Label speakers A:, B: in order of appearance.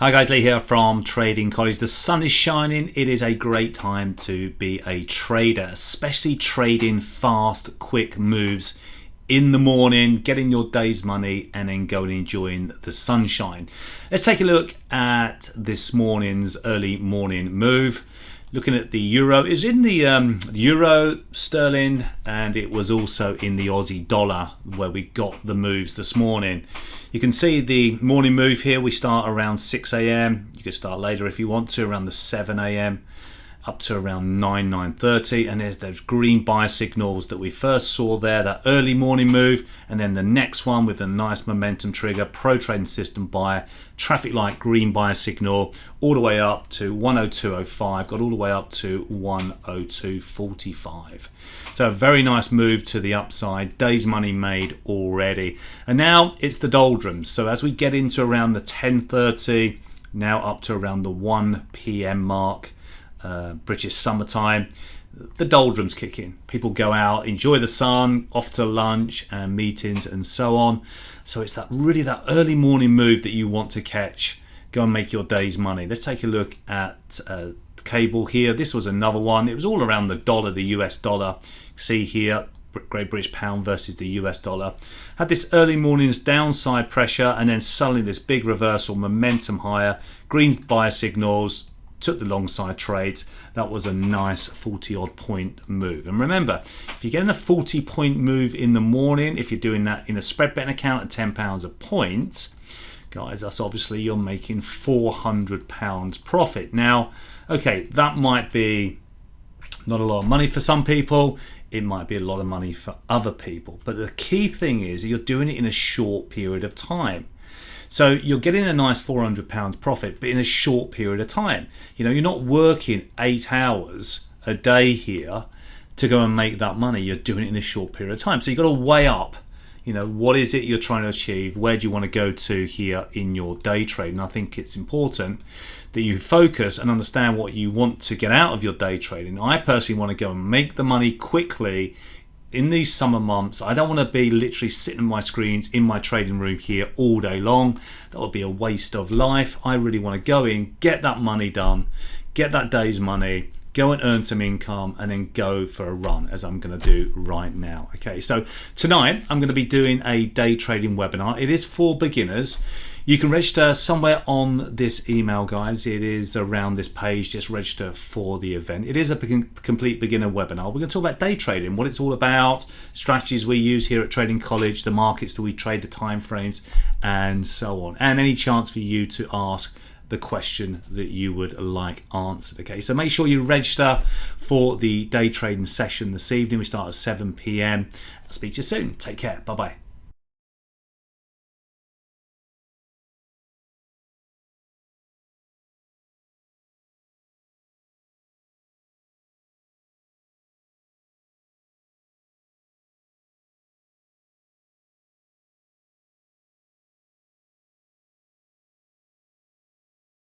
A: Hi guys, Lee here from Trading College. The sun is shining. It is a great time to be a trader, especially trading fast, quick moves in the morning, getting your day's money and then going and enjoying the sunshine. Let's take a look at this morning's early morning move. Looking at the euro, is in the euro, sterling, and it was also in the Aussie dollar where we got the moves this morning. You can see the morning move here. We start around 6 a.m. You can start later if you want to, around the 7 a.m. up to around 9:30, and there's those green buy signals that we first saw there, that early morning move, and then the next one with a nice momentum trigger, pro trading system buy, traffic light green buy signal, all the way up to 102.05, got all the way up to 102.45. So a very nice move to the upside, day's money made already. And now it's the doldrums. So as we get into around the 10:30, now up to around the 1 p.m. mark, British summertime, the doldrums kick in. People go out, enjoy the sun, off to lunch and meetings and so on. So it's that early morning move that you want to catch. Go and make your day's money. Let's take a look at cable here. This was another one. It was all around the dollar, the US dollar. See here, Great British pound versus the US dollar. Had this early morning's downside pressure and then suddenly this big reversal, momentum higher, green buy signals, took the long side trades. That was a nice 40 odd point move. And remember, if you're getting a 40 point move in the morning, if you're doing that in a spread betting account at £10 a point, guys, that's obviously you're making £400 profit. Now, okay, that might be not a lot of money for some people. It might be a lot of money for other people. But the key thing is you're doing it in a short period of time. So you're getting a nice £400 profit, but in a short period of time. You know, you're not working 8 hours a day here to go and make that money. You're doing it in a short period of time. So you've got to weigh up, you know, what is it you're trying to achieve? Where do you want to go to here in your day trade? And I think it's important that you focus and understand what you want to get out of your day trading. I personally want to go and make the money quickly in these summer months. I don't want to be literally sitting on my screens in my trading room here all day long. That would be a waste of life. I really want to go in, get that money done, get that day's money, go and earn some income, and then go for a run, as I'm going to do right now. Okay, so tonight I'm going to be doing a day trading webinar. It is for beginners. You can register somewhere on this email, guys. It is around this page. Just register for the event. It is a complete beginner webinar. We're going to talk about day trading, what it's all about, strategies we use here at Trading College, the markets that we trade, the time frames, and so on. And any chance for you to ask the question that you would like answered. Okay, so make sure you register for the day trading session this evening. We start at 7 p.m. I'll speak to you soon. Take care. Bye-bye.